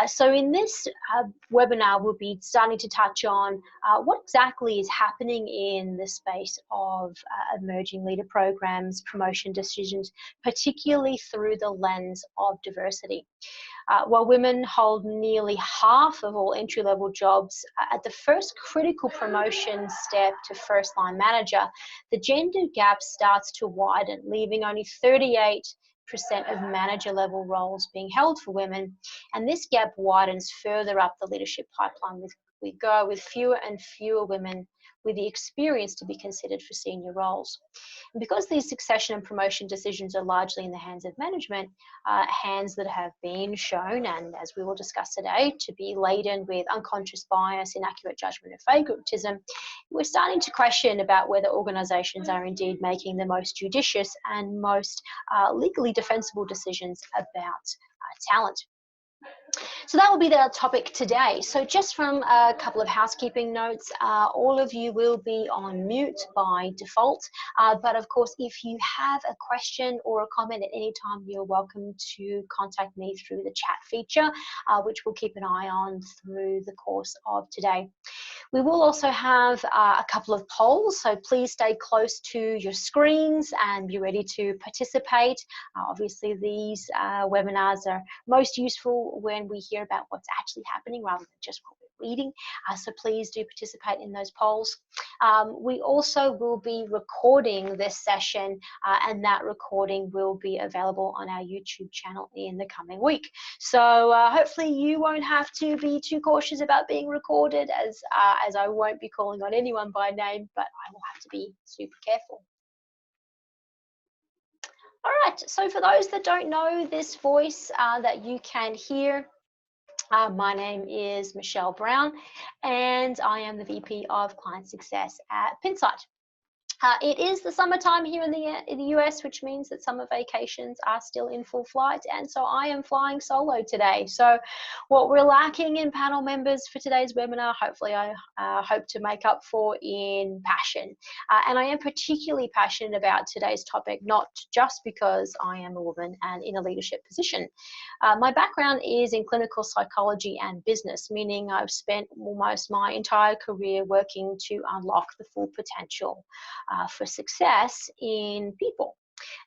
So in this webinar, we'll be starting to touch on what exactly is happening in the space of emerging leader programs, promotion decisions, particularly through the lens of diversity. While women hold nearly half of all entry-level jobs, at the first critical promotion step to first-line manager, the gender gap starts to widen, leaving only 38% of manager-level roles being held for women, and this gap widens further up the leadership pipeline. We go with fewer and fewer women with the experience to be considered for senior roles. And because these succession and promotion decisions are largely in the hands of management, hands that have been shown, and as we will discuss today, to be laden with unconscious bias, inaccurate judgment and favoritism, we're starting to question about whether organisations are indeed making the most judicious and most legally defensible decisions about talent. So that will be the topic today. So just from a couple of housekeeping notes, all of you will be on mute by default. But of course, if you have a question or a comment at any time, you're welcome to contact me through the chat feature, which we'll keep an eye on through the course of today. We will also have a couple of polls, so please stay close to your screens and be ready to participate. Obviously, these webinars are most useful when we hear about what's actually happening rather than just what we're reading, so please do participate in those polls. We also will be recording this session, and that recording will be available on our YouTube channel in the coming week. So hopefully you won't have to be too cautious about being recorded, as I won't be calling on anyone by name, but I will have to be super careful. All right, so for those that don't know this voice that you can hear, my name is Michelle Brown, and I am the VP of Client Success at Pinsight. It is the summertime here in the US, which means that summer vacations are still in full flight, and so I am flying solo today. So what we're lacking in panel members for today's webinar, hopefully I hope to make up for in passion. And I am particularly passionate about today's topic, not just because I am a woman and in a leadership position. My background is in clinical psychology and business, meaning I've spent almost my entire career working to unlock the full potential for success in people.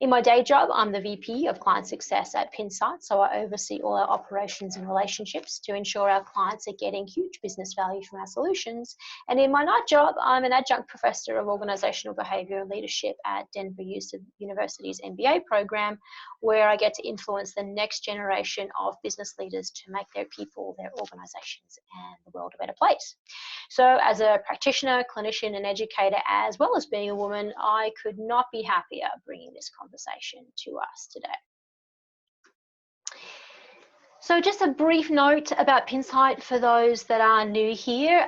In my day job, I'm the VP of Client Success at Pinsight, so I oversee all our operations and relationships to ensure our clients are getting huge business value from our solutions. And in my night job, I'm an adjunct professor of organizational behavior and leadership at Denver University's MBA program, where I get to influence the next generation of business leaders to make their people, their organizations, and the world a better place. So as a practitioner, clinician, and educator, as well as being a woman, I could not be happier bringing this conversation to us today. So just a brief note about Pinsight for those that are new here.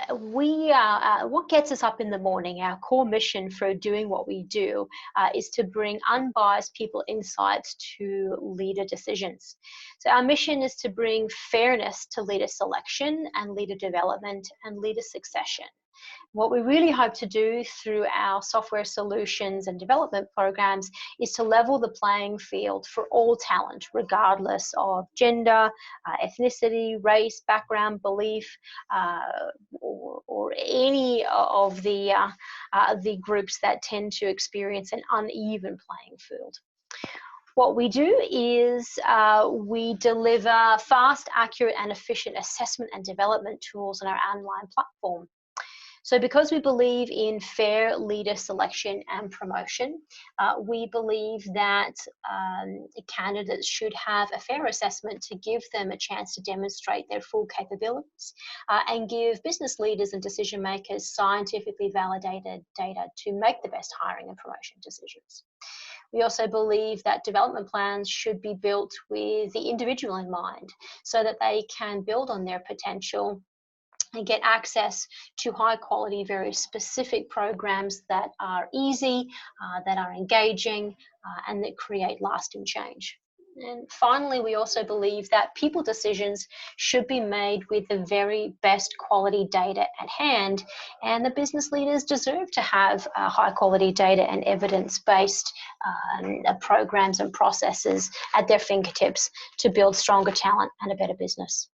What gets us up in the morning, our core mission for doing what we do, is to bring unbiased people insights to leader decisions. So our mission is to bring fairness to leader selection and leader development and leader succession. What we really hope to do through our software solutions and development programs is to level the playing field for all talent, regardless of gender, ethnicity, race, background, belief, or any of the groups that tend to experience an uneven playing field. What we do is we deliver fast, accurate, and efficient assessment and development tools on our online platform. So because we believe in fair leader selection and promotion, we believe that candidates should have a fair assessment to give them a chance to demonstrate their full capabilities and give business leaders and decision makers scientifically validated data to make the best hiring and promotion decisions. We also believe that development plans should be built with the individual in mind so that they can build on their potential and get access to high quality, very specific programs that are easy, that are engaging, and that create lasting change. And finally, we also believe that people decisions should be made with the very best quality data at hand, and the business leaders deserve to have high quality data and evidence-based programs and processes at their fingertips to build stronger talent and a better business.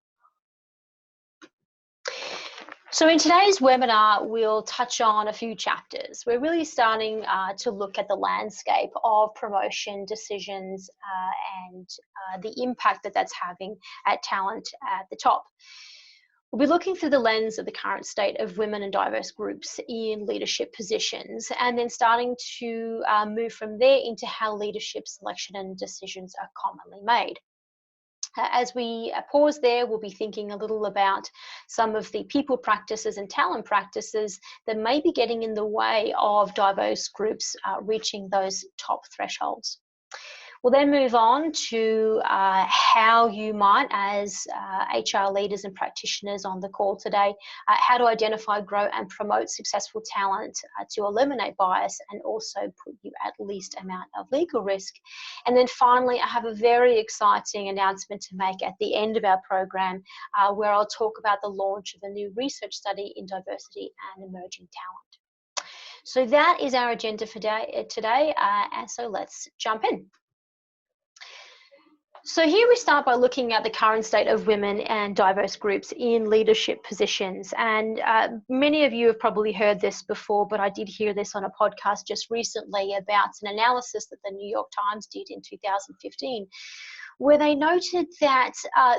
So in today's webinar, we'll touch on a few chapters. We're really starting to look at the landscape of promotion decisions and the impact that that's having at talent at the top. We'll be looking through the lens of the current state of women and diverse groups in leadership positions, and then starting to move from there into how leadership selection and decisions are commonly made. As we pause there, we'll be thinking a little about some of the people practices and talent practices that may be getting in the way of diverse groups reaching those top thresholds. We'll then move on to how you might, as HR leaders and practitioners on the call today, how to identify, grow and promote successful talent to eliminate bias and also put you at least amount of legal risk. And then finally, I have a very exciting announcement to make at the end of our program where I'll talk about the launch of a new research study in diversity and emerging talent. So that is our agenda for today, and so let's jump in. So here we start by looking at the current state of women and diverse groups in leadership positions. And many of you have probably heard this before, but I did hear this on a podcast just recently about an analysis that the New York Times did in 2015, where they noted that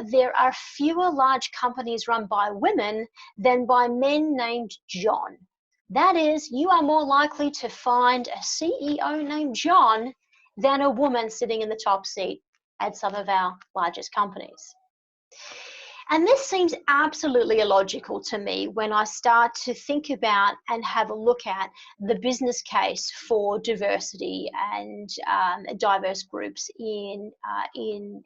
there are fewer large companies run by women than by men named John. That is, you are more likely to find a CEO named John than a woman sitting in the top seat at some of our largest companies. And this seems absolutely illogical to me when I start to think about and have a look at the business case for diversity and diverse groups in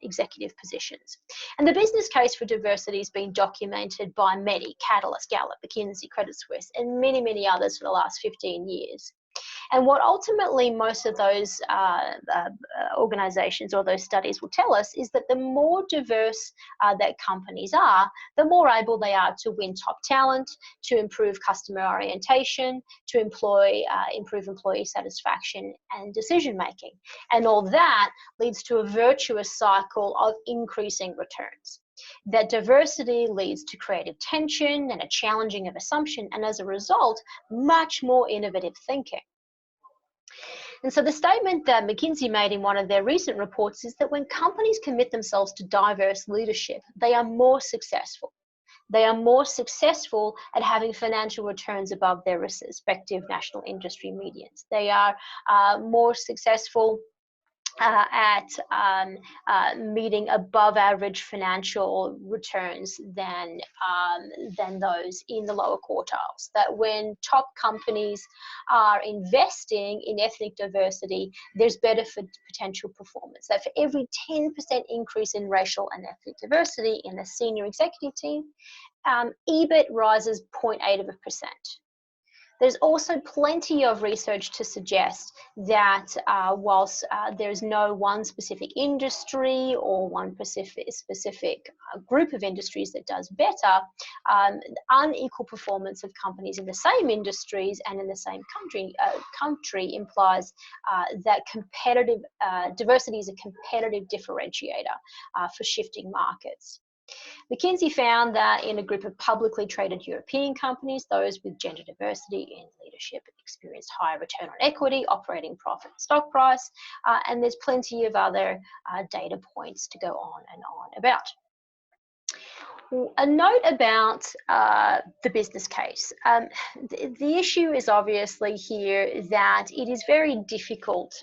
executive positions. And the business case for diversity has been documented by many, Catalyst, Gallup, McKinsey, Credit Suisse, and many, many others for the last 15 years. And what ultimately most of those organizations or those studies will tell us is that the more diverse that companies are, the more able they are to win top talent, to improve customer orientation, to improve employee satisfaction and decision making. And all that leads to a virtuous cycle of increasing returns. That diversity leads to creative tension and a challenging of assumption, and as a result, much more innovative thinking. And so the statement that McKinsey made in one of their recent reports is that when companies commit themselves to diverse leadership, they are more successful. They are more successful at having financial returns above their respective national industry medians. They are more successful at meeting above average financial returns than those in the lower quartiles. That when top companies are investing in ethnic diversity, there's better potential performance. That for every 10% increase in racial and ethnic diversity in the senior executive team, EBIT rises 0.8%. There's also plenty of research to suggest that whilst there's no one specific industry or one specific group of industries that does better, unequal performance of companies in the same industries and in the same country implies that diversity is a competitive differentiator for shifting markets. McKinsey found that in a group of publicly traded European companies, those with gender diversity in leadership experienced higher return on equity, operating profit, stock price, and there's plenty of other data points to go on and on about. A note about the business case. The issue is obviously here that it is very difficult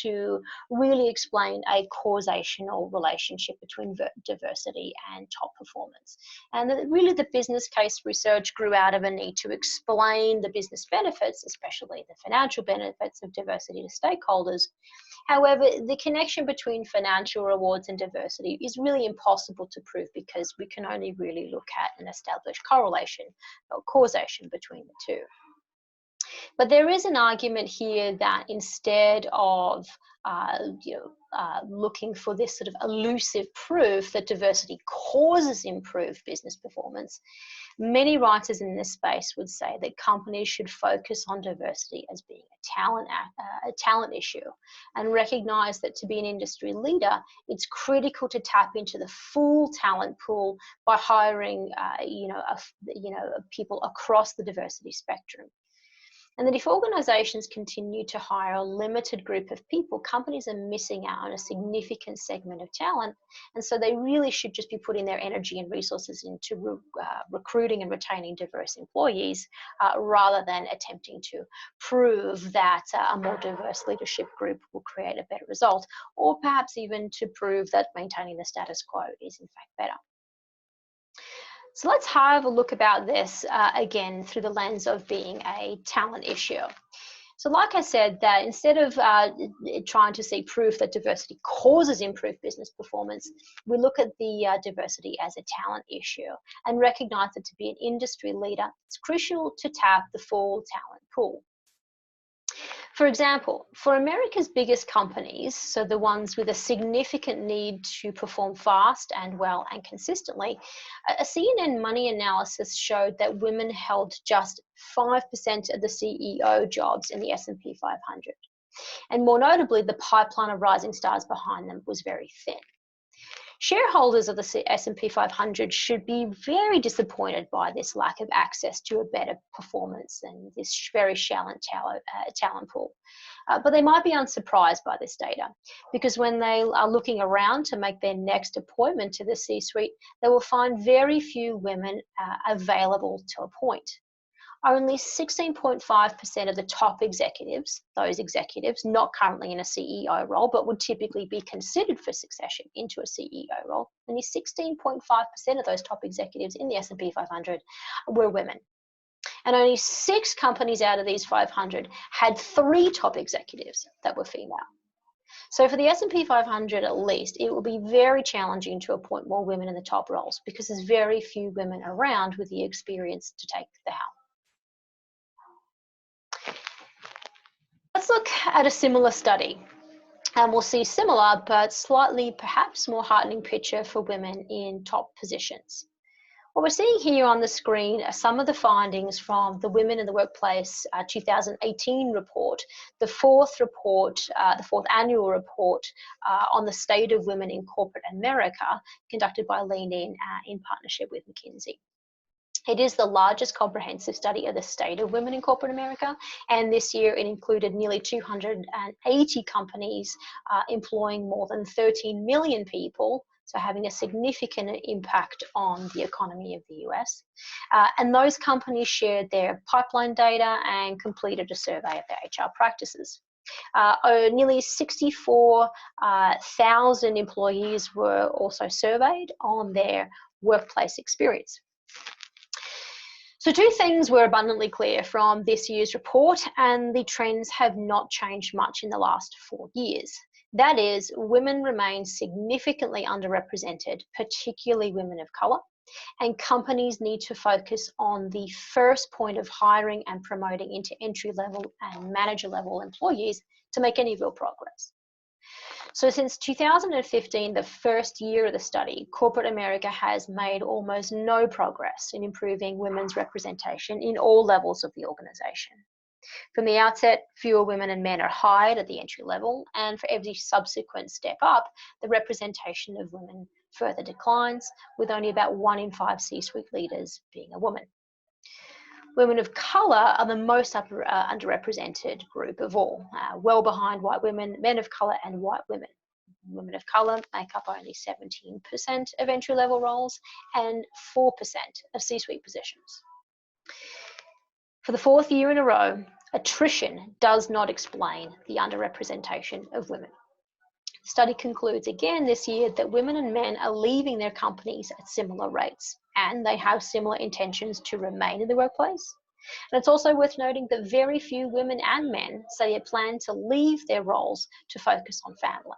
to really explain a causational relationship between diversity and top performance. And really the business case research grew out of a need to explain the business benefits, especially the financial benefits of diversity to stakeholders. However, the connection between financial rewards and diversity is really impossible to prove because we can only really look at an established correlation or causation between the two. But there is an argument here that instead of looking for this sort of elusive proof that diversity causes improved business performance, many writers in this space would say that companies should focus on diversity as being a talent issue, and recognize that to be an industry leader, it's critical to tap into the full talent pool by hiring, people across the diversity spectrum. And that if organizations continue to hire a limited group of people, companies are missing out on a significant segment of talent. And so they really should just be putting their energy and resources into recruiting and retaining diverse employees, rather than attempting to prove that a more diverse leadership group will create a better result, or perhaps even to prove that maintaining the status quo is in fact better. So let's have a look about this again through the lens of being a talent issue. So like I said, that instead of trying to see proof that diversity causes improved business performance, we look at the diversity as a talent issue and recognize that to be an industry leader, it's crucial to tap the full talent pool. For example, for America's biggest companies, so the ones with a significant need to perform fast and well and consistently, a CNN Money analysis showed that women held just 5% of the CEO jobs in the S&P 500. And more notably, the pipeline of rising stars behind them was very thin. Shareholders of the S&P 500 should be very disappointed by this lack of access to a better performance and this very shallow talent pool. But they might be unsurprised by this data, because when they are looking around to make their next appointment to the C-suite, they will find very few women available to appoint. Only 16.5% of the top executives, those executives not currently in a CEO role, but would typically be considered for succession into a CEO role, only 16.5% of those top executives in the S&P 500 were women. And only 6 companies out of these 500 had 3 top executives that were female. So for the S&P 500 at least, it will be very challenging to appoint more women in the top roles, because there's very few women around with the experience to take the helm. Let's look at a similar study, and we'll see similar but slightly perhaps more heartening picture for women in top positions. What we're seeing here on the screen are some of the findings from the Women in the Workplace 2018 report, the fourth annual report on the state of women in corporate America, conducted by laden in partnership with McKinsey. It is the largest comprehensive study of the state of women in corporate America, and this year it included nearly 280 companies employing more than 13 million people, so having a significant impact on the economy of the US. And those companies shared their pipeline data and completed a survey of their HR practices. Nearly 64,000 employees were also surveyed on their workplace experience. So 2 things were abundantly clear from this year's report, and the trends have not changed much in the last 4 years. That is, women remain significantly underrepresented, particularly women of colour, and companies need to focus on the first point of hiring and promoting into entry-level and manager-level employees to make any real progress. So since 2015, the first year of the study, corporate America has made almost no progress in improving women's representation in all levels of the organization. From the outset, fewer women and men are hired at the entry level, and for every subsequent step up, the representation of women further declines, with only about 1 in 5 C-suite leaders being a woman. Women of colour are the most underrepresented group of all, well behind white women, men of colour and white women. Women of colour make up only 17% of entry-level roles and 4% of C-suite positions. For the 4th year in a row, attrition does not explain the underrepresentation of women. The study concludes again this year that women and men are leaving their companies at similar rates, and they have similar intentions to remain in the workplace. And it's also worth noting that very few women and men say they plan to leave their roles to focus on family.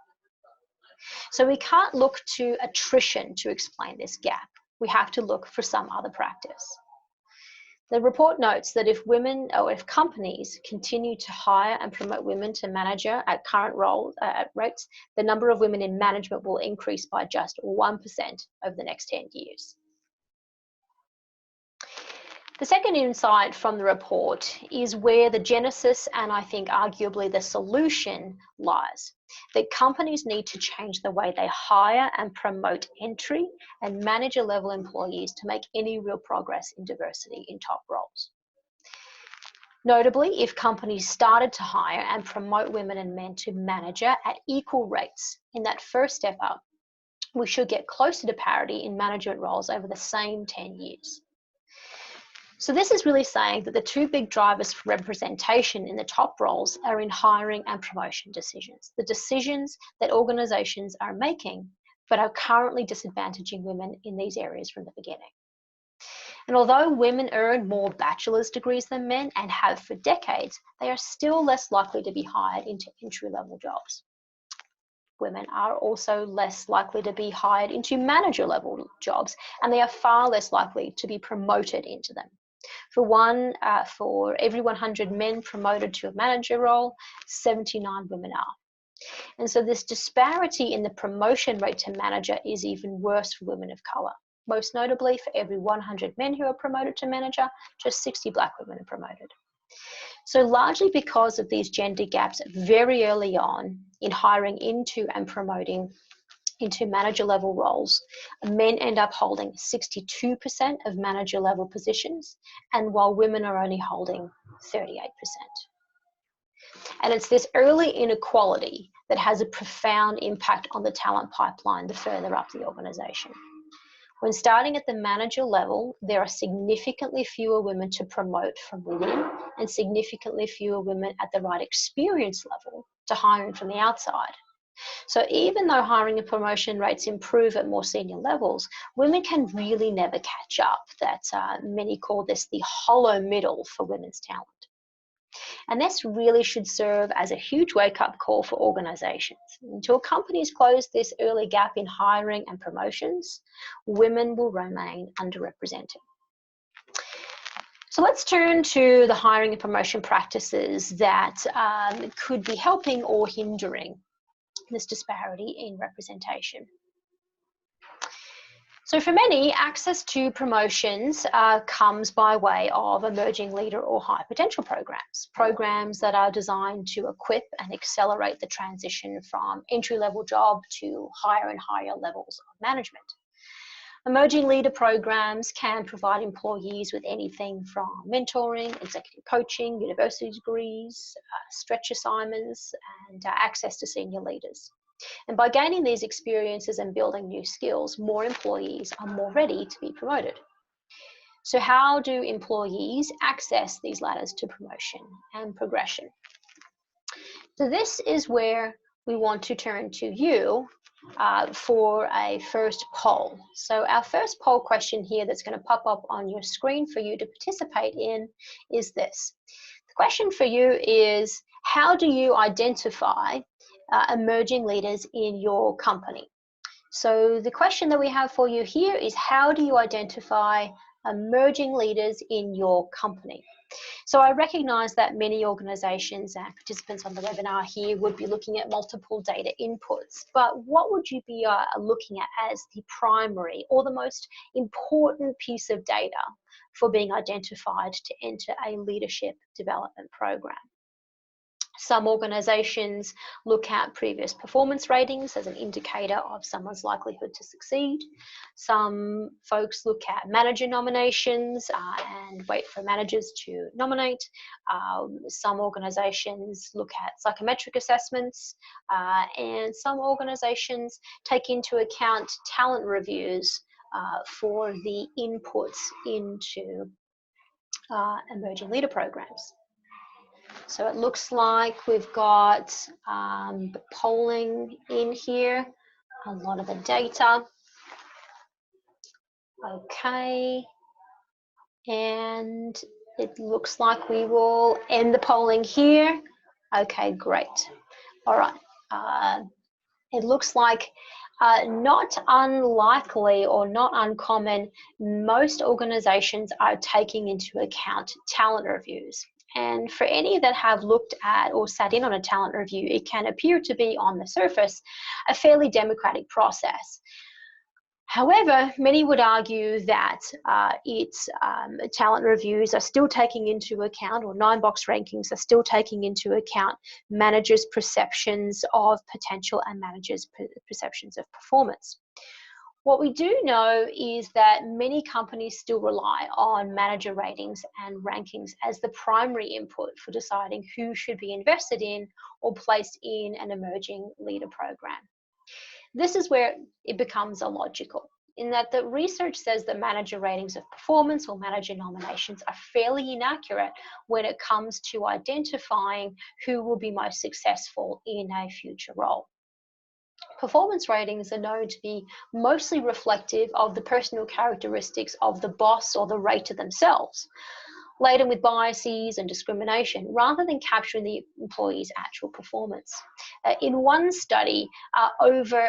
So we can't look to attrition to explain this gap. We have to look for some other practice. The report notes that if women, or if companies continue to hire and promote women to manager at current rates, the number of women in management will increase by just 1% over the next 10 years. The second insight from the report is where the genesis and I think arguably the solution lies, that companies need to change the way they hire and promote entry and manager level employees to make any real progress in diversity in top roles. Notably, if companies started to hire and promote women and men to manager at equal rates in that first step up, we should get closer to parity in management roles over the same 10 years. So this is really saying that the two big drivers for representation in the top roles are in hiring and promotion decisions, the decisions that organizations are making but are currently disadvantaging women in these areas from the beginning. And although women earn more bachelor's degrees than men and have for decades, they are still less likely to be hired into entry-level jobs. Women are also less likely to be hired into manager-level jobs, and they are far less likely to be promoted into them. For every 100 men promoted to a manager role, 79 women are. And so this disparity in the promotion rate to manager is even worse for women of colour. Most notably, for every 100 men who are promoted to manager, just 60 black women are promoted. So largely because of these gender gaps very early on in hiring into and promoting into manager level roles, men end up holding 62% of manager level positions, and while women are only holding 38%. And it's this early inequality that has a profound impact on the talent pipeline the further up the organization. When starting at the manager level, there are significantly fewer women to promote from within and significantly fewer women at the right experience level to hiring from the outside. So even though hiring and promotion rates improve at more senior levels, women can really never catch up. Many call this the hollow middle for women's talent. And this really should serve as a huge wake-up call for organizations. Until companies close this early gap in hiring and promotions, women will remain underrepresented. So let's turn to the hiring and promotion practices that could be helping or hindering this disparity in representation. So for many, access to promotions comes by way of emerging leader or high potential programs that are designed to equip and accelerate the transition from entry-level job to higher and higher levels of management. Emerging leader programs can provide employees with anything from mentoring, executive coaching, university degrees, stretch assignments, and access to senior leaders. And by gaining these experiences and building new skills, more employees are more ready to be promoted. So how do employees access these ladders to promotion and progression? So this is where we want to turn to you for a first poll. So our first poll question here that's going to pop up on your screen for you to participate in is this. The question for you is, how do you identify emerging leaders in your company? So the question that we have for you here is, how do you identify emerging leaders in your company? So I recognize that many organizations and participants on the webinar here would be looking at multiple data inputs, but what would you be looking at as the primary or the most important piece of data for being identified to enter a leadership development program? Some organizations look at previous performance ratings as an indicator of someone's likelihood to succeed. Some folks look at manager nominations and wait for managers to nominate. Some organizations look at psychometric assessments, and some organizations take into account talent reviews for the inputs into emerging leader programs. So it looks like we've got polling in here, a lot of the data. Okay, and it looks like we will end the polling here. Okay, great. All right. It looks like Not unlikely or not uncommon, most organizations are taking into account talent reviews. And for any that have looked at or sat in on a talent review, it can appear to be, on the surface, a fairly democratic process. However, many would argue that talent reviews are still taking into account, or 9-box rankings are still taking into account, managers' perceptions of potential and managers' perceptions of performance. What we do know is that many companies still rely on manager ratings and rankings as the primary input for deciding who should be invested in or placed in an emerging leader program. This is where it becomes illogical, in that the research says that manager ratings of performance or manager nominations are fairly inaccurate when it comes to identifying who will be most successful in a future role. Performance ratings are known to be mostly reflective of the personal characteristics of the boss or the rater themselves, laden with biases and discrimination, rather than capturing the employee's actual performance. In one study, over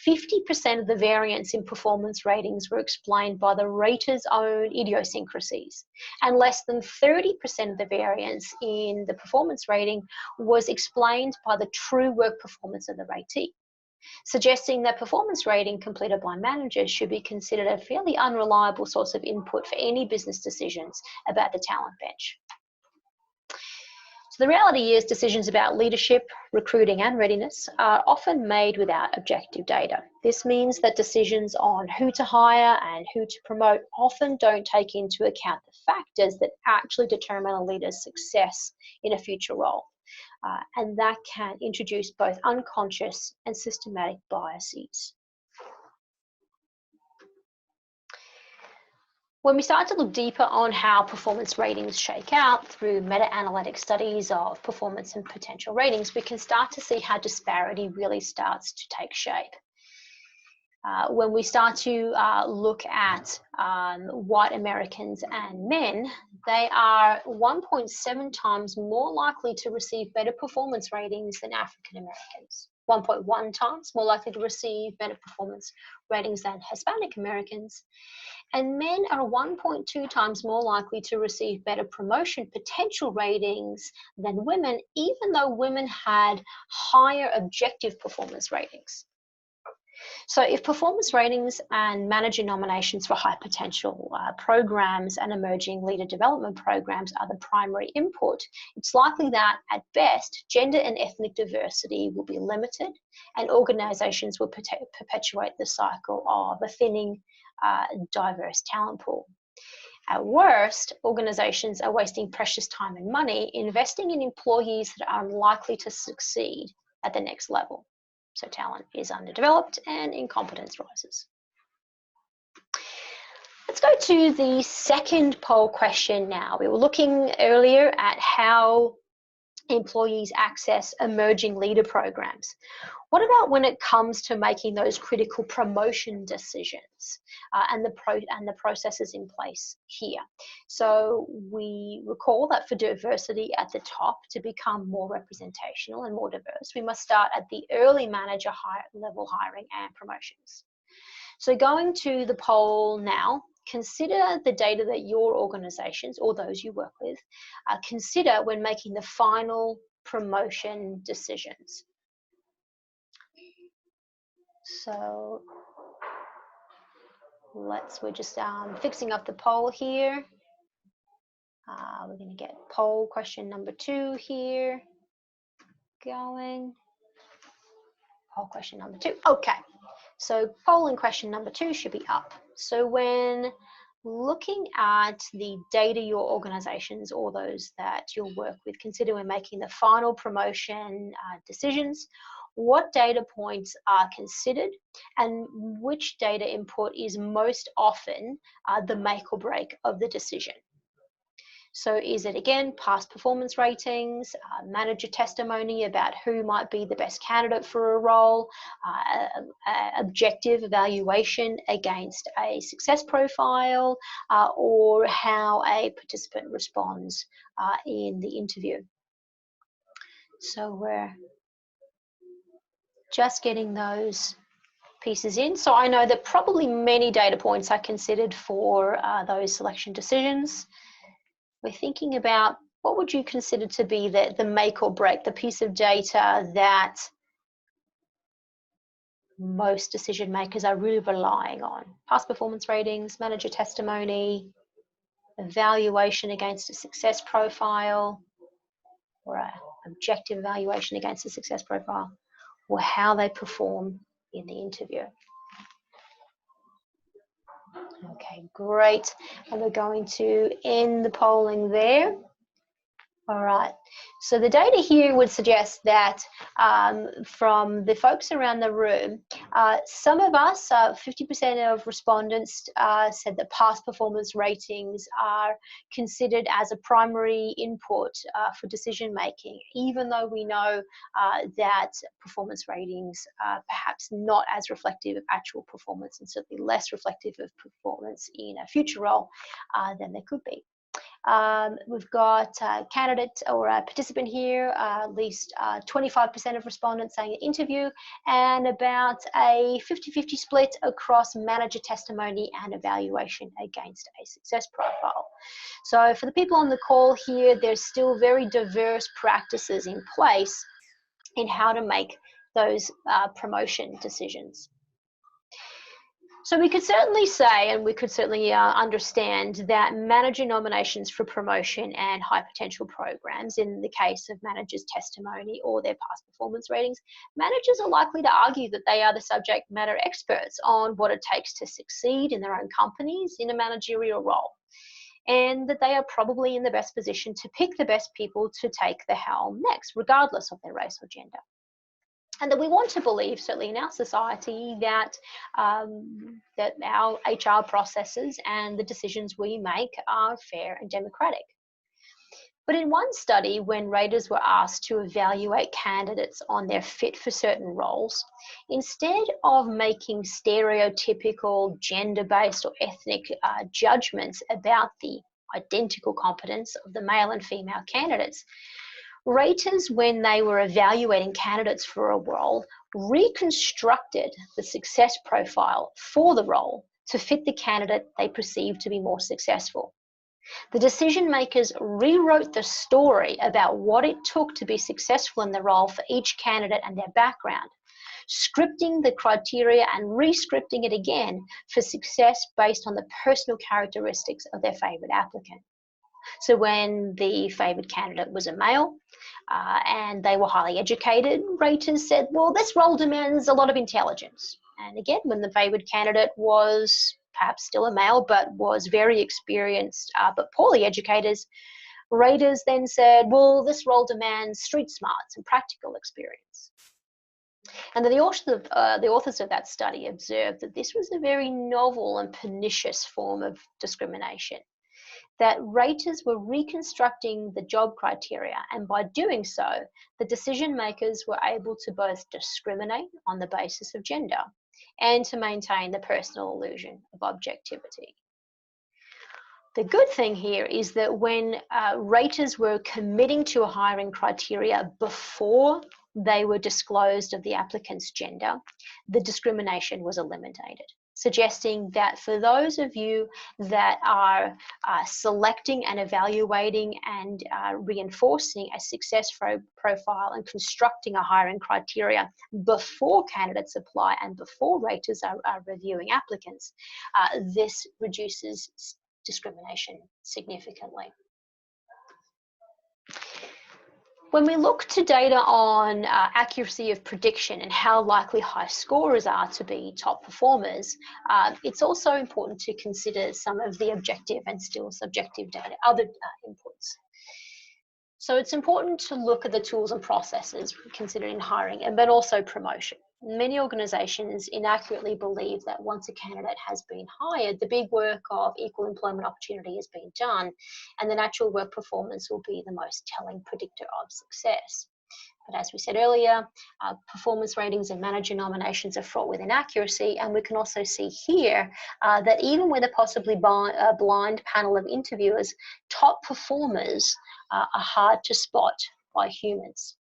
50% of the variance in performance ratings were explained by the rater's own idiosyncrasies, and less than 30% of the variance in the performance rating was explained by the true work performance of the ratee, suggesting that performance rating completed by managers should be considered a fairly unreliable source of input for any business decisions about the talent bench. So the reality is, decisions about leadership, recruiting, and readiness are often made without objective data. This means that decisions on who to hire and who to promote often don't take into account the factors that actually determine a leader's success in a future role. And that can introduce both unconscious and systematic biases. When we start to look deeper on how performance ratings shake out through meta-analytic studies of performance and potential ratings, we can start to see how disparity really starts to take shape. When we start to look at white Americans and men, they are 1.7 times more likely to receive better performance ratings than African Americans, 1.1 times more likely to receive better performance ratings than Hispanic Americans, and men are 1.2 times more likely to receive better promotion potential ratings than women, even though women had higher objective performance ratings. So if performance ratings and manager nominations for high potential programs and emerging leader development programs are the primary input, it's likely that at best, gender and ethnic diversity will be limited, and organizations will perpetuate the cycle of a thinning diverse talent pool. At worst, organizations are wasting precious time and money investing in employees that are unlikely to succeed at the next level. So talent is underdeveloped and incompetence rises. Let's go to the second poll question now. We were looking earlier at how employees access emerging leader programs. What about when it comes to making those critical promotion decisions and the processes in place here? So we recall that for diversity at the top to become more representational and more diverse, we must start at the early manager level hiring and promotions. So going to the poll now, consider the data that your organizations or those you work with consider when making the final promotion decisions. So we're just fixing up the poll here. We're going to get poll question number 2 here going. Poll question number 2. Okay. So polling question number 2 should be up. So when looking at the data your organizations or those that you'll work with consider when making the final promotion decisions, what data points are considered and which data input is most often the make or break of the decision. So is it, again, past performance ratings, manager testimony about who might be the best candidate for a role, objective evaluation against a success profile, or how a participant responds in the interview? So we're just getting those pieces in. So I know that probably many data points are considered for those selection decisions. We're thinking about what would you consider to be the make or break, the piece of data that most decision makers are really relying on. Past performance ratings, manager testimony, evaluation against a success profile, or an objective evaluation against a success profile, or how they perform in the interview. Okay, great. And we're going to end the polling there. All right, so the data here would suggest that from the folks around the room, some of us, 50% of respondents said that past performance ratings are considered as a primary input for decision making, even though we know that performance ratings are perhaps not as reflective of actual performance and certainly less reflective of performance in a future role than they could be. We've got a candidate or a participant here, at least 25% of respondents saying interview, and about a 50-50 split across manager testimony and evaluation against a success profile. So for the people on the call here, there's still very diverse practices in place in how to make those promotion decisions. So we could certainly say, and we could certainly understand that manager nominations for promotion and high potential programs, in the case of managers' testimony or their past performance ratings, managers are likely to argue that they are the subject matter experts on what it takes to succeed in their own companies in a managerial role, and that they are probably in the best position to pick the best people to take the helm next, regardless of their race or gender. And that we want to believe, certainly in our society, that, that our HR processes and the decisions we make are fair and democratic. But in one study, when raters were asked to evaluate candidates on their fit for certain roles, instead of making stereotypical gender-based or ethnic judgments about the identical competence of the male and female candidates, raters, when they were evaluating candidates for a role, reconstructed the success profile for the role to fit the candidate they perceived to be more successful. The decision makers rewrote the story about what it took to be successful in the role for each candidate and their background, scripting the criteria and re-scripting it again for success based on the personal characteristics of their favourite applicant. So when the favoured candidate was a male and they were highly educated, raters said, well, this role demands a lot of intelligence. And again, when the favoured candidate was perhaps still a male but was very experienced but poorly educated, raters then said, well, this role demands street smarts and practical experience. And the authors of that study observed that this was a very novel and pernicious form of discrimination, that raters were reconstructing the job criteria, and by doing so, the decision makers were able to both discriminate on the basis of gender and to maintain the personal illusion of objectivity. The good thing here is that when raters were committing to a hiring criteria before they were disclosed of the applicant's gender, the discrimination was eliminated, suggesting that for those of you that are selecting and evaluating and reinforcing a success profile and constructing a hiring criteria before candidates apply and before raters are reviewing applicants, this reduces discrimination significantly. When we look to data on accuracy of prediction and how likely high scorers are to be top performers, it's also important to consider some of the objective and still subjective data, other inputs. So it's important to look at the tools and processes considered in hiring, but also promotion. Many organisations inaccurately believe that once a candidate has been hired, the big work of equal employment opportunity has been done, and the actual work performance will be the most telling predictor of success. But as we said earlier, performance ratings and manager nominations are fraught with inaccuracy, and we can also see here that even with a possibly blind panel of interviewers, top performers are hard to spot by humans.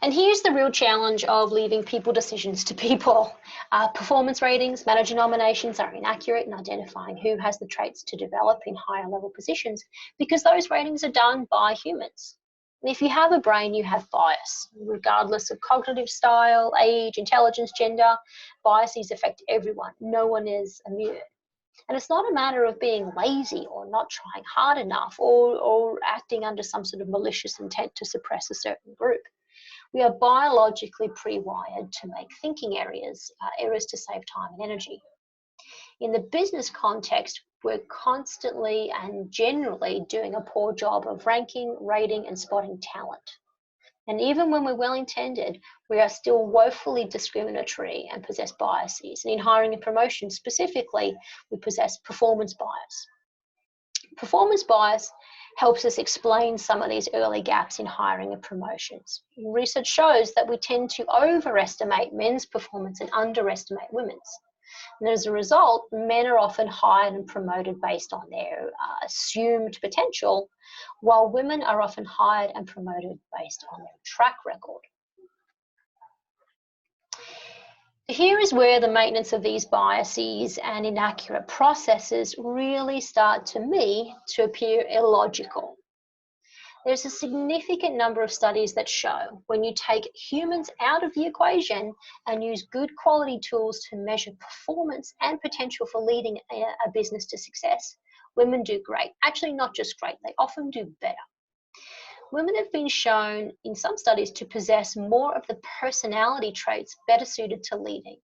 And here's the real challenge of leaving people decisions to people. Performance ratings, manager nominations are inaccurate in identifying who has the traits to develop in higher level positions because those ratings are done by humans. And if you have a brain, you have bias. Regardless of cognitive style, age, intelligence, gender, biases affect everyone. No one is immune. And it's not a matter of being lazy or not trying hard enough or acting under some sort of malicious intent to suppress a certain group. We are biologically pre-wired to make thinking errors to save time and energy. In the business context, we're constantly and generally doing a poor job of ranking, rating, and spotting talent. And even when we're well-intended, we are still woefully discriminatory and possess biases. And in hiring and promotion specifically, we possess performance bias. Performance bias helps us explain some of these early gaps in hiring and promotions. Research shows that we tend to overestimate men's performance and underestimate women's. And as a result, men are often hired and promoted based on their assumed potential, while women are often hired and promoted based on their track record. Here is where the maintenance of these biases and inaccurate processes really start, to me, to appear illogical. There's a significant number of studies that show when you take humans out of the equation and use good quality tools to measure performance and potential for leading a business to success, women do great. Actually, not just great, they often do better. Women have been shown in some studies to possess more of the personality traits better suited to leading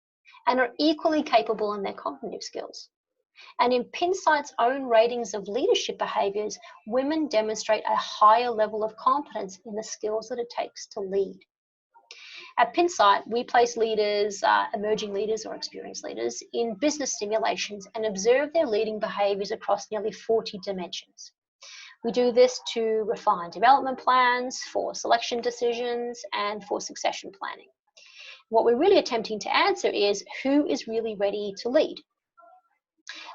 and are equally capable in their cognitive skills. And in Pinsight's own ratings of leadership behaviours, women demonstrate a higher level of competence in the skills that it takes to lead. At Pinsight, we place leaders, emerging leaders or experienced leaders, in business simulations and observe their leading behaviours across nearly 40 dimensions. We do this to refine development plans, for selection decisions, and for succession planning. What we're really attempting to answer is who is really ready to lead.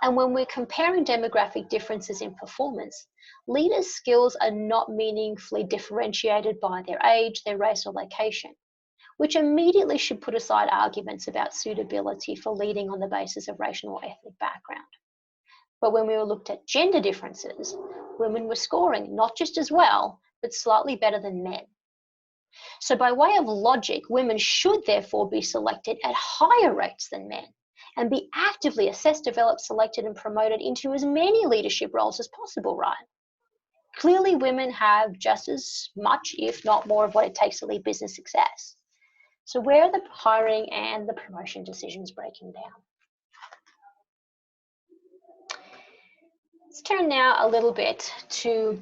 And when we're comparing demographic differences in performance, leaders' skills are not meaningfully differentiated by their age, their race, or location, which immediately should put aside arguments about suitability for leading on the basis of racial or ethnic background. But when we looked at gender differences, women were scoring not just as well, but slightly better than men. So by way of logic, women should therefore be selected at higher rates than men and be actively assessed, developed, selected, and promoted into as many leadership roles as possible, right? Clearly, women have just as much, if not more, of what it takes to lead business success. So where are the hiring and the promotion decisions breaking down? Let's turn now a little bit to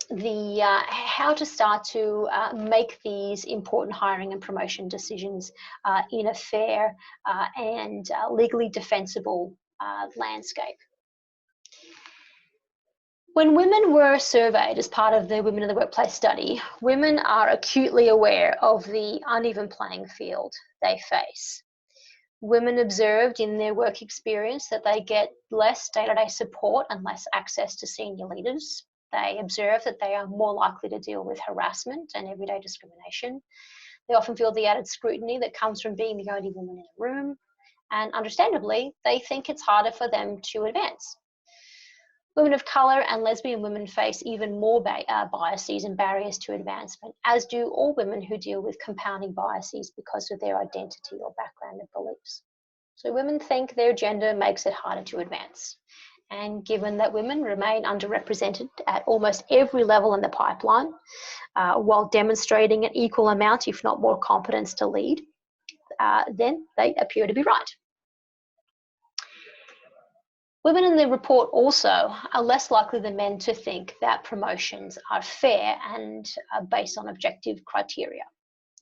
the how to start to make these important hiring and promotion decisions in a fair and legally defensible landscape. When women were surveyed as part of the Women in the Workplace study, women are acutely aware of the uneven playing field they face. Women observed in their work experience that they get less day-to-day support and less access to senior leaders. They observe that they are more likely to deal with harassment and everyday discrimination. They often feel the added scrutiny that comes from being the only woman in a room. And understandably, they think it's harder for them to advance. Women of colour and lesbian women face even more biases and barriers to advancement, as do all women who deal with compounding biases because of their identity or background and beliefs. So women think their gender makes it harder to advance. And given that women remain underrepresented at almost every level in the pipeline, while demonstrating an equal amount, if not more, competence to lead, then they appear to be right. Women in the report also are less likely than men to think that promotions are fair and are based on objective criteria,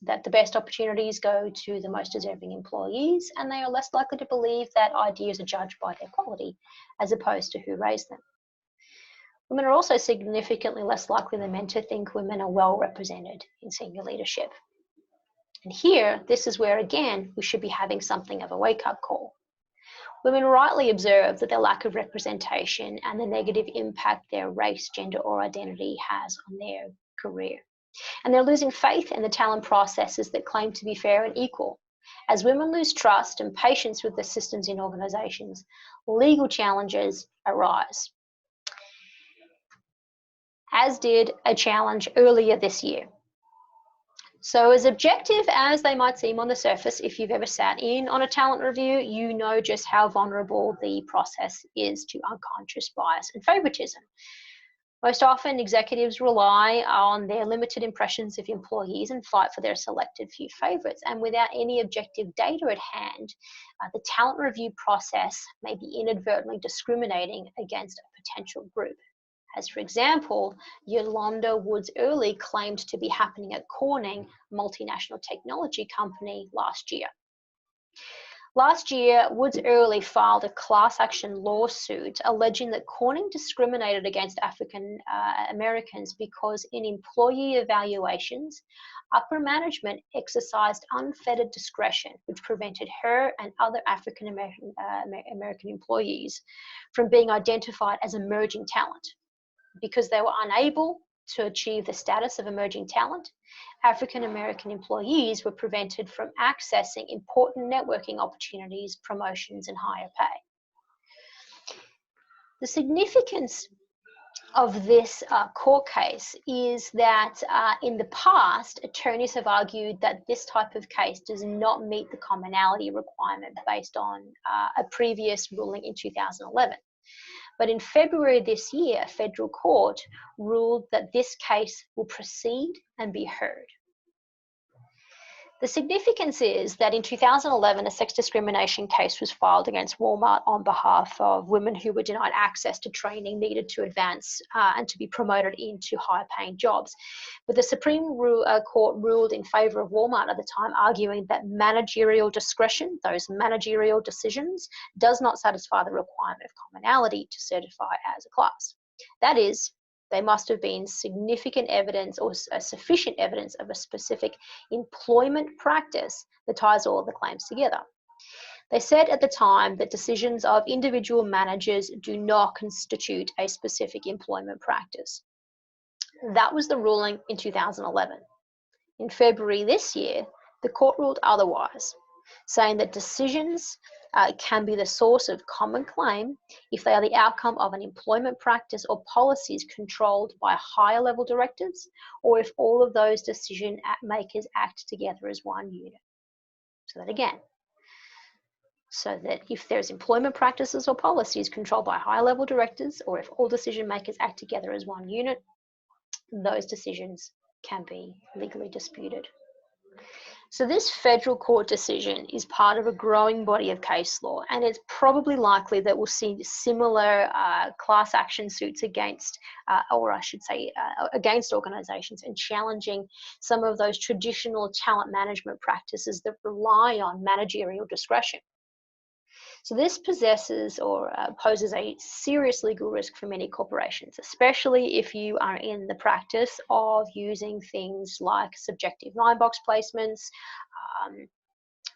that the best opportunities go to the most deserving employees, and they are less likely to believe that ideas are judged by their quality as opposed to who raised them. Women are also significantly less likely than men to think women are well represented in senior leadership. And here, this is where, again, we should be having something of a wake-up call. Women rightly observe that their lack of representation and the negative impact their race, gender, or identity has on their career. And they're losing faith in the talent processes that claim to be fair and equal. As women lose trust and patience with the systems in organisations, legal challenges arise, as did a challenge earlier this year. So as objective as they might seem on the surface, if you've ever sat in on a talent review, you know just how vulnerable the process is to unconscious bias and favoritism. Most often, executives rely on their limited impressions of employees and fight for their selected few favorites. And without any objective data at hand, the talent review process may be inadvertently discriminating against a potential group. As for example, Yolanda Woods-Early claimed to be happening at Corning, a multinational technology company, last year. Last year, Woods-Early filed a class action lawsuit alleging that Corning discriminated against African Americans because in employee evaluations, upper management exercised unfettered discretion, which prevented her and other African American employees from being identified as emerging talent. Because they were unable to achieve the status of emerging talent, African American employees were prevented from accessing important networking opportunities, promotions, and higher pay. The significance of this court case is that in the past, attorneys have argued that this type of case does not meet the commonality requirement based on a previous ruling in 2011. But in February this year, a federal court ruled that this case will proceed and be heard. The significance is that in 2011, a sex discrimination case was filed against Walmart on behalf of women who were denied access to training needed to advance and to be promoted into higher-paying jobs. But the Supreme Court ruled in favor of Walmart at the time, arguing that managerial discretion, those managerial decisions, does not satisfy the requirement of commonality to certify as a class. That is, they must have been significant evidence or sufficient evidence of a specific employment practice that ties all the claims together. They said at the time that decisions of individual managers do not constitute a specific employment practice. That was the ruling in 2011. In February this year, the court ruled otherwise, saying that decisions can be the source of common claim if they are the outcome of an employment practice or policies controlled by higher level directives, or if all of those decision makers act together as one unit. So that again, so that if there's employment practices or policies controlled by higher level directors, or if all decision makers act together as one unit, those decisions can be legally disputed. So this federal court decision is part of a growing body of case law, and it's probably likely that we'll see similar class action suits against, against organizations and challenging some of those traditional talent management practices that rely on managerial discretion. So this possesses or poses a serious legal risk for many corporations, especially if you are in the practice of using things like subjective 9-box placements,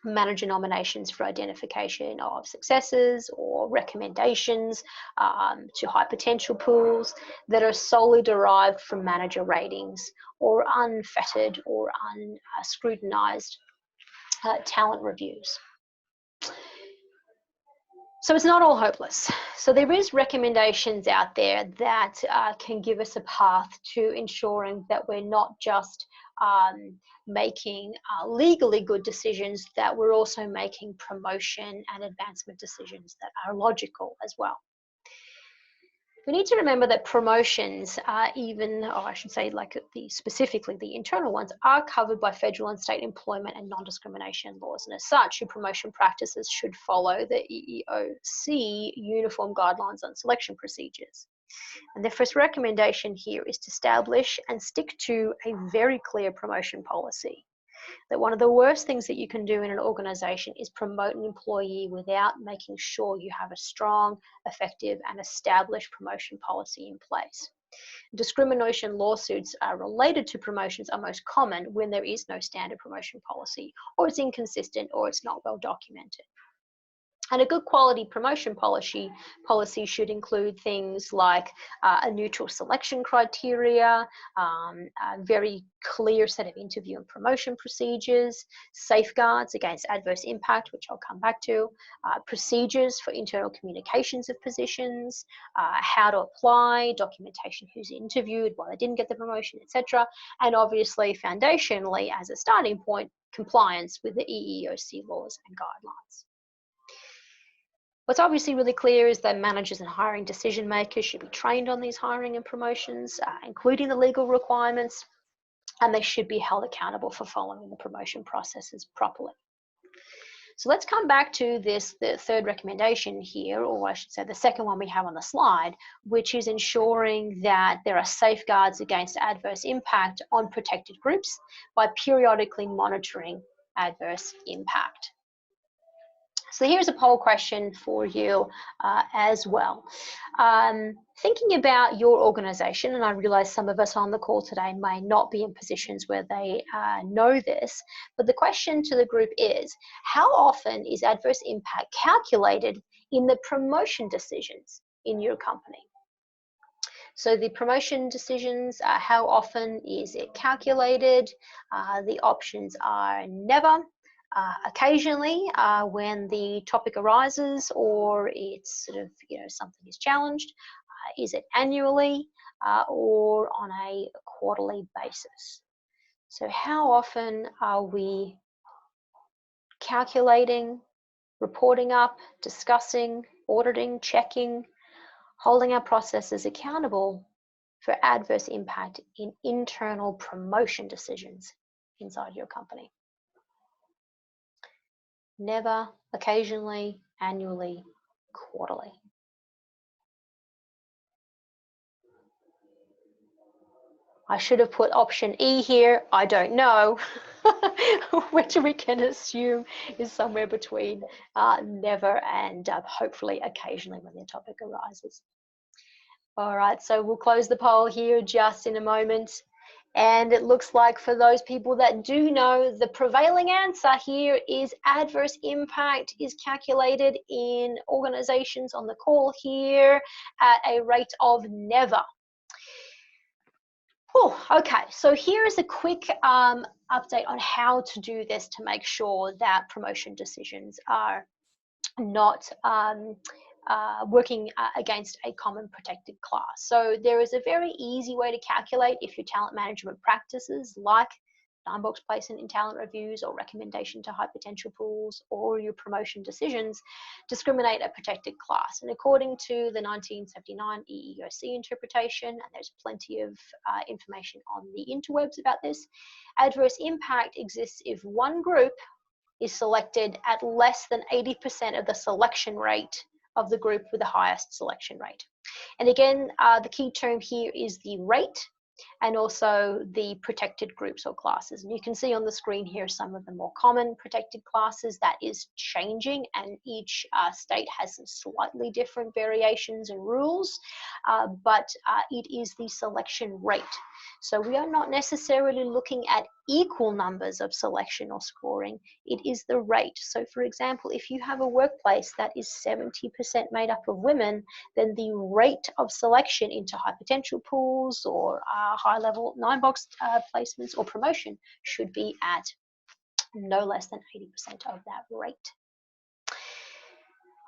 manager nominations for identification of successes, or recommendations to high potential pools that are solely derived from manager ratings or unfettered or unscrutinized talent reviews. So it's not all hopeless. So there is recommendations out there that can give us a path to ensuring that we're not just making legally good decisions, that we're also making promotion and advancement decisions that are logical as well. We need to remember that promotions, specifically the internal ones, are covered by federal and state employment and non-discrimination laws. And as such, your promotion practices should follow the EEOC uniform guidelines on selection procedures. And the first recommendation here is to establish and stick to a very clear promotion policy. That one of the worst things that you can do in an organization is promote an employee without making sure you have a strong, effective, and established promotion policy in place. Discrimination lawsuits related to promotions are most common when there is no standard promotion policy, or it's inconsistent, or it's not well documented. And a good quality promotion policy should include things like a neutral selection criteria, a very clear set of interview and promotion procedures, safeguards against adverse impact, which I'll come back to, procedures for internal communications of positions, how to apply, documentation who's interviewed, why they didn't get the promotion, etc. And obviously, foundationally, as a starting point, compliance with the EEOC laws and guidelines. What's obviously really clear is that managers and hiring decision makers should be trained on these hiring and promotions, including the legal requirements, and they should be held accountable for following the promotion processes properly. So let's come back to the third recommendation here, or I should say the second one we have on the slide, which is ensuring that there are safeguards against adverse impact on protected groups by periodically monitoring adverse impact. So here's a poll question for you as well. Thinking about your organization, and I realize some of us on the call today may not be in positions where they know this, but the question to the group is, how often is adverse impact calculated in the promotion decisions in your company? So the promotion decisions, how often is it calculated? The options are never, occasionally when the topic arises or it's sort of, something is challenged. Is it annually or on a quarterly basis? So how often are we calculating, reporting up, discussing, auditing, checking, holding our processes accountable for adverse impact in internal promotion decisions inside your company? Never, occasionally, annually, quarterly. I should have put option E here, I don't know, which we can assume is somewhere between never and hopefully occasionally when the topic arises. All right, so we'll close the poll here just in a moment. And it looks like for those people that do know, the prevailing answer here is adverse impact is calculated in organizations on the call here at a rate of never. Oh, okay, so here is a quick update on how to do this to make sure that promotion decisions are not working against a common protected class. So there is a very easy way to calculate if your talent management practices like 9-box placement in talent reviews or recommendation to high potential pools or your promotion decisions discriminate a protected class. And according to the 1979 EEOC interpretation, and there's plenty of information on the interwebs about this, adverse impact exists if one group is selected at less than 80% of the selection rate of the group with the highest selection rate. And again, the key term here is the rate and also the protected groups or classes. And you can see on the screen here some of the more common protected classes. That is changing, and each state has some slightly different variations and rules, but it is the selection rate. So we are not necessarily looking at equal numbers of selection or scoring, it is the rate. So for example, if you have a workplace that is 70% made up of women, then the rate of selection into high potential pools or high level 9-box placements or promotion should be at no less than 80% of that rate.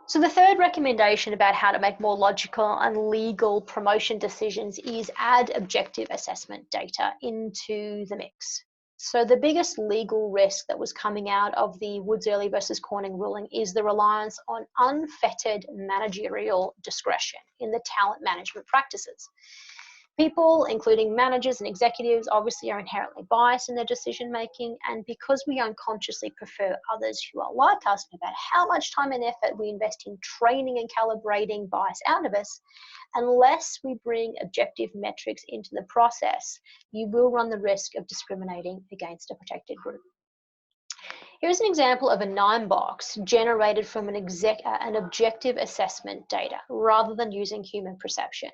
So the third recommendation about how to make more logical and legal promotion decisions is add objective assessment data into the mix. So the biggest legal risk that was coming out of the Woods-Early versus Corning ruling is the reliance on unfettered managerial discretion in the talent management practices. People, including managers and executives, obviously are inherently biased in their decision making, and because we unconsciously prefer others who are like us, no matter how much time and effort we invest in training and calibrating bias out of us, unless we bring objective metrics into the process, you will run the risk of discriminating against a protected group. Here's an example of a 9-box generated from an objective assessment data rather than using human perception.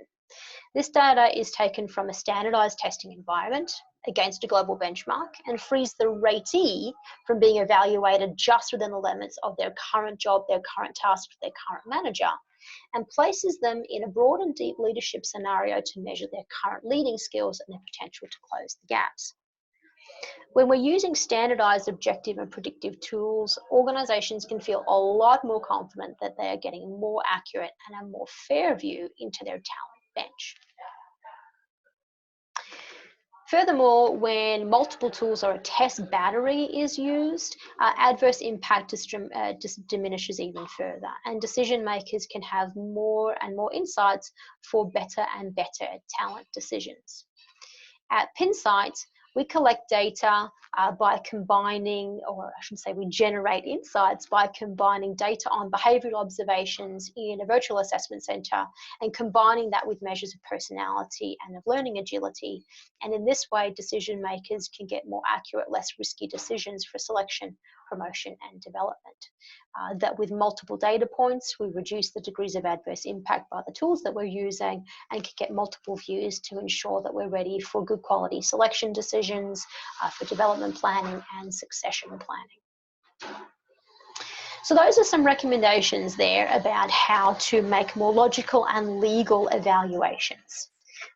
This data is taken from a standardized testing environment, against a global benchmark and frees the ratee from being evaluated just within the limits of their current job, their current task, their current manager, and places them in a broad and deep leadership scenario to measure their current leading skills and their potential to close the gaps. When we're using standardized, objective, and predictive tools, organizations can feel a lot more confident that they are getting a more accurate and a more fair view into their talent bench. Furthermore, when multiple tools or a test battery is used, adverse impact diminishes even further, and decision makers can have more and more insights for better and better talent decisions. At Pinsight, we collect data by combining, or I should say we generate insights by combining data on behavioural observations in a virtual assessment centre and combining that with measures of personality and of learning agility. And in this way, decision makers can get more accurate, less risky decisions for selection, promotion and development. That with multiple data points, we reduce the degrees of adverse impact by the tools that we're using and can get multiple views to ensure that we're ready for good quality selection decisions, for development planning and succession planning. So those are some recommendations there about how to make more logical and legal evaluations.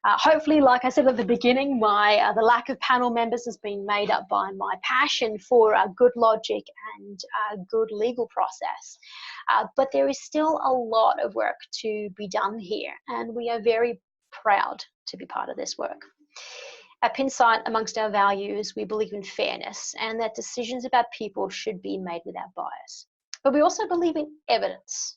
Hopefully, like I said at the beginning, the lack of panel members has been made up by my passion for good logic and good legal process. But there is still a lot of work to be done here, and we are very proud to be part of this work. At Pinsight, amongst our values, we believe in fairness and that decisions about people should be made without bias. But we also believe in evidence,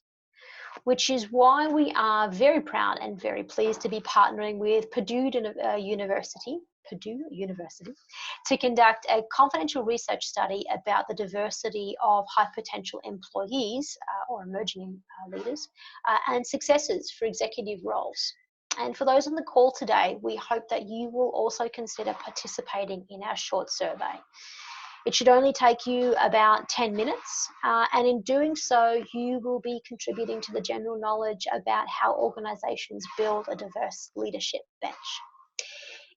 which is why we are very proud and very pleased to be partnering with Purdue University to conduct a confidential research study about the diversity of high potential employees or emerging leaders and successors for executive roles. And for those on the call today, we hope that you will also consider participating in our short survey. It should only take you about 10 minutes, and in doing so, you will be contributing to the general knowledge about how organizations build a diverse leadership bench.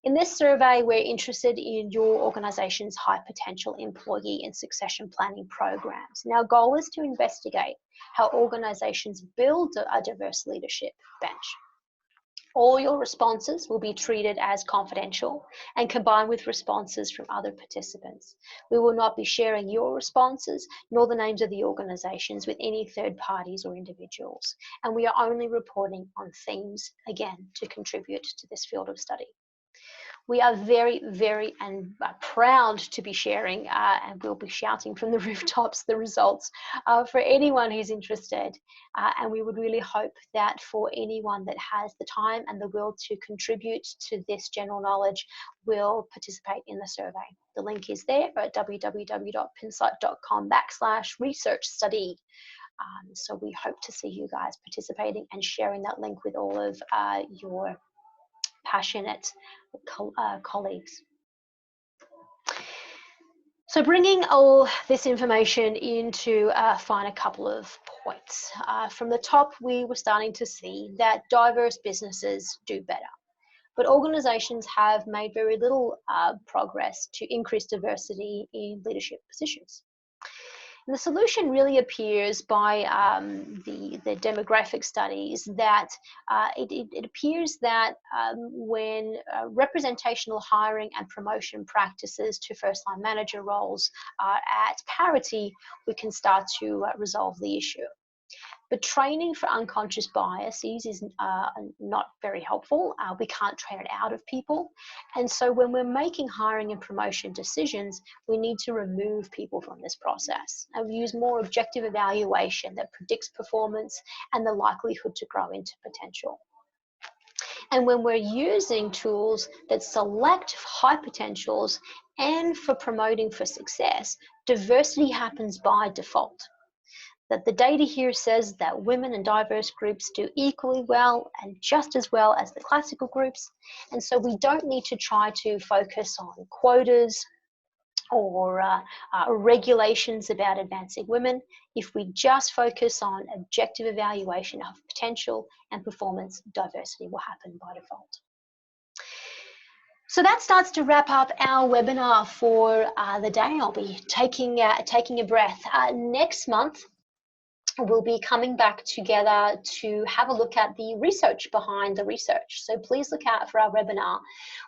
In this survey, we're interested in your organization's high potential employee and succession planning programs. And our goal is to investigate how organizations build a diverse leadership bench. All your responses will be treated as confidential and combined with responses from other participants. We will not be sharing your responses nor the names of the organizations with any third parties or individuals. And we are only reporting on themes, again, to contribute to this field of study. We are very, very proud to be sharing, and we'll be shouting from the rooftops the results for anyone who's interested. And we would really hope that for anyone that has the time and the will to contribute to this general knowledge will participate in the survey. The link is there at www.pinsight.com/research-study. So we hope to see you guys participating and sharing that link with all of your passionate colleagues. So bringing all this information into a couple of points. From the top, we were starting to see that diverse businesses do better, but organizations have made very little progress to increase diversity in leadership positions. And the solution really appears by the demographic studies that it appears that when representational hiring and promotion practices to first-line manager roles are at parity, we can start to resolve the issue. But training for unconscious biases is not very helpful. We can't train it out of people. And so when we're making hiring and promotion decisions, we need to remove people from this process and use more objective evaluation that predicts performance and the likelihood to grow into potential. And when we're using tools that select high potentials and for promoting for success, diversity happens by default. That the data here says that women and diverse groups do equally well and just as well as the classical groups. And so we don't need to try to focus on quotas or regulations about advancing women. If we just focus on objective evaluation of potential and performance, diversity will happen by default. So that starts to wrap up our webinar for the day. I'll be taking a breath. Next month, we'll be coming back together to have a look at the research behind the research. So please look out for our webinar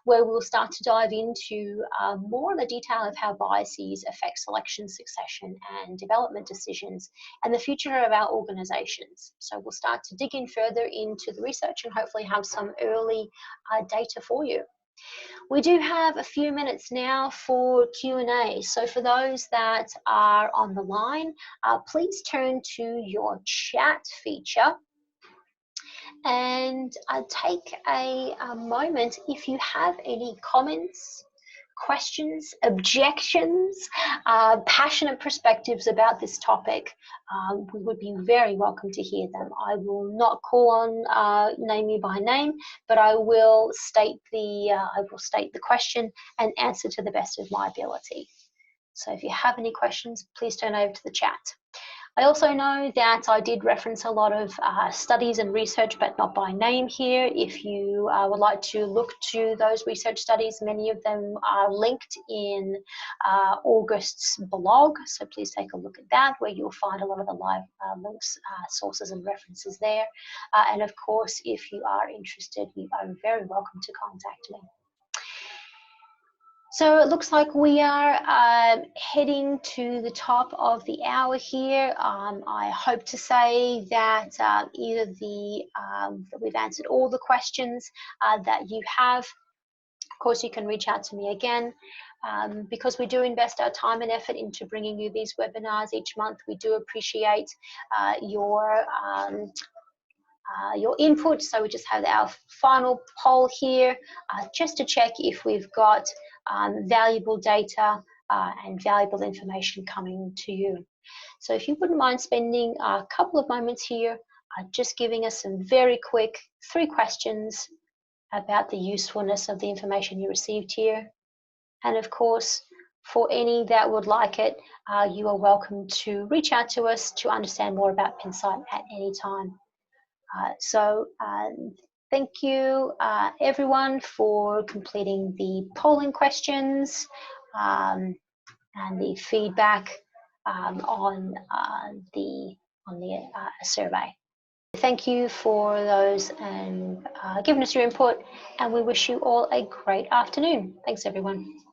where we'll start to dive into more of the detail of how biases affect selection, succession and development decisions and the future of our organizations. So we'll start to dig in further into the research and hopefully have some early data for you. We do have a few minutes now for Q&A. So for those that are on the line, please turn to your chat feature and take a moment if you have any comments, questions, objections, passionate perspectives about this topic. We would be very welcome to hear them. I will not call on name you by name, but I will state the question and answer to the best of my ability. So if you have any questions, please turn over to the chat. I also know that I did reference a lot of studies and research, but not by name here. If you would like to look to those research studies, many of them are linked in August's blog. So please take a look at that, where you'll find a lot of the live links, sources and references there. And of course, if you are interested, you are very welcome to contact me. So it looks like we are heading to the top of the hour here. I hope to say that either that we've answered all the questions that you have. Of course, you can reach out to me again. Because we do invest our time and effort into bringing you these webinars each month, we do appreciate your input. So we just have our final poll here just to check if we've got valuable data and valuable information coming to you. So if you wouldn't mind spending a couple of moments here just giving us some very quick 3 questions about the usefulness of the information you received here. And of course, for any that would like it, you are welcome to reach out to us to understand more about Pinsight at any time. Thank you everyone for completing the polling questions and the feedback on the survey. Thank you for those and giving us your input, and we wish you all a great afternoon. Thanks everyone.